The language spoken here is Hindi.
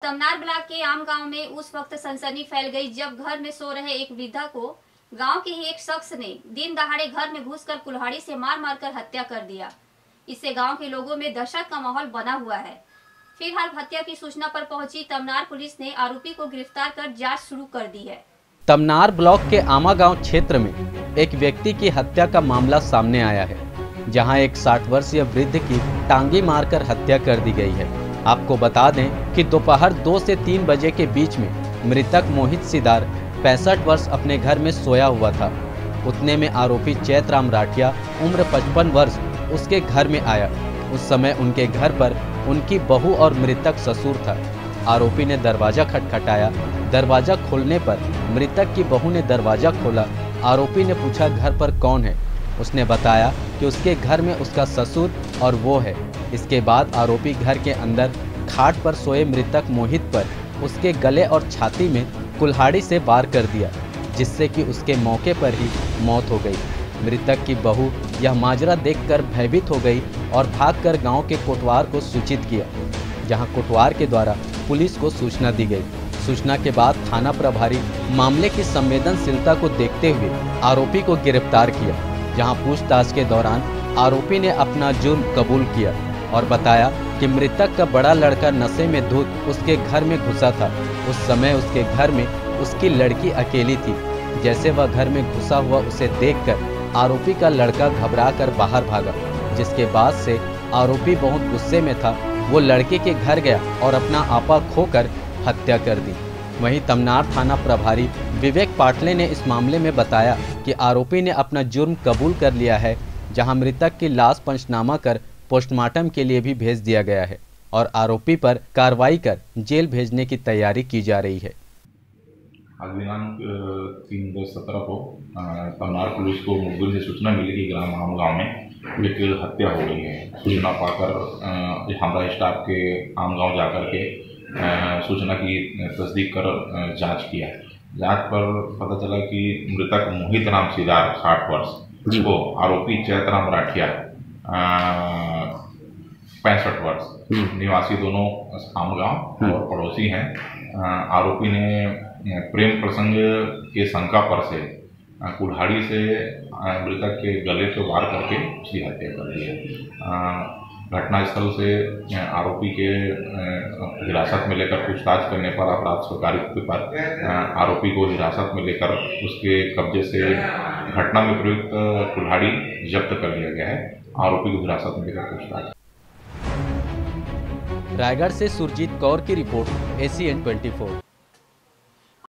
तमनार ब्लॉक के आम गांव में उस वक्त सनसनी फैल गई जब घर में सो रहे एक वृद्धा को गांव के ही एक शख्स ने दिन दहाड़े घर में घुसकर कुल्हाड़ी से मार मारकर हत्या कर दिया। इससे गांव के लोगों में दहशत का माहौल बना हुआ है। फिलहाल हत्या की सूचना पर पहुंची तमनार पुलिस ने आरोपी को गिरफ्तार कर जांच शुरू कर दी है। तमनार ब्लॉक के आमा गांव क्षेत्र में एक व्यक्ति की हत्या का मामला सामने आया है, जहां एक 60 वर्षीय वृद्ध की टांगी मारकर हत्या कर दी गई है। आपको बता दें कि दोपहर 2 से 3 बजे के बीच में मृतक मोहित सिदार 65 वर्ष अपने घर में सोया हुआ था। उतने में आरोपी चैतराम राठिया उम्र 55 वर्ष उसके घर में आया। उस समय उनके घर पर उनकी बहू और मृतक ससुर था। आरोपी ने दरवाजा खटखटाया। दरवाजा खोलने पर मृतक की बहू ने दरवाजा खोला। आरोपी ने पूछा घर पर कौन है। उसने बताया कि उसके घर में उसका ससुर और वो है। इसके बाद आरोपी घर के अंदर खाट पर सोए मृतक मोहित पर उसके गले और छाती में कुल्हाड़ी से वार कर दिया, जिससे कि उसके मौके पर ही मौत हो गई। मृतक की बहू यह माजरा देखकर भयभीत हो गई और भागकर गांव के कोटवार को सूचित किया, जहां कोटवार के द्वारा पुलिस को सूचना दी गई। सूचना के बाद थाना प्रभारी मामले की संवेदनशीलता को देखते हुए आरोपी को गिरफ्तार किया, जहां पूछताछ के दौरान आरोपी ने अपना जुर्म कबूल किया और बताया कि मृतक का बड़ा लड़का नशे में धुत उसके घर में घुसा था। उस समय उसके घर में उसकी लड़की अकेली थी। जैसे वह घर में घुसा हुआ उसे देखकर आरोपी का लड़का घबराकर बाहर भागा, जिसके बाद से आरोपी बहुत गुस्से में था। वो लड़के के घर गया और अपना आपा खोकर हत्या कर दी। वहीं तमनार थाना प्रभारी विवेक पाटले ने इस मामले में बताया कि आरोपी ने अपना जुर्म कबूल कर लिया है, जहां मृतक की लाश पंचनामा कर पोस्टमार्टम के लिए भी भेज दिया गया है और आरोपी पर कार्रवाई कर जेल भेजने की तैयारी की जा रही है। आज दिनांक 3/10/17 को तमनार पुलिस को मुखबिर से सूचना मिली कि ग्राम आम गाँव में एक हत्या हो गई है। सूचना पाकर हमारा स्टाफ के आम गाँव जाकर के सूचना की तस्दीक कर जांच किया। जांच पर पता चला कि मृतक मोहित राम सिदार 60 वर्ष को आरोपी चैतराम राठिया 65 वर्ष निवासी दोनों आम गाँव और पड़ोसी हैं। आरोपी ने प्रेम प्रसंग के शंका पर से कुल्हाड़ी से मृतक के गले को वार करके उसकी हत्या कर दी है। घटनास्थल से आरोपी के हिरासत में लेकर पूछताछ करने पर अपराध स्वकार्य पर आरोपी को हिरासत में लेकर उसके कब्जे से घटना में प्रयुक्त कुल्हाड़ी जब्त कर लिया गया है। आरोपी को हिरासत में लेकर पूछताछ। रायगढ़ से सुरजीत कौर की रिपोर्ट, ACN 24।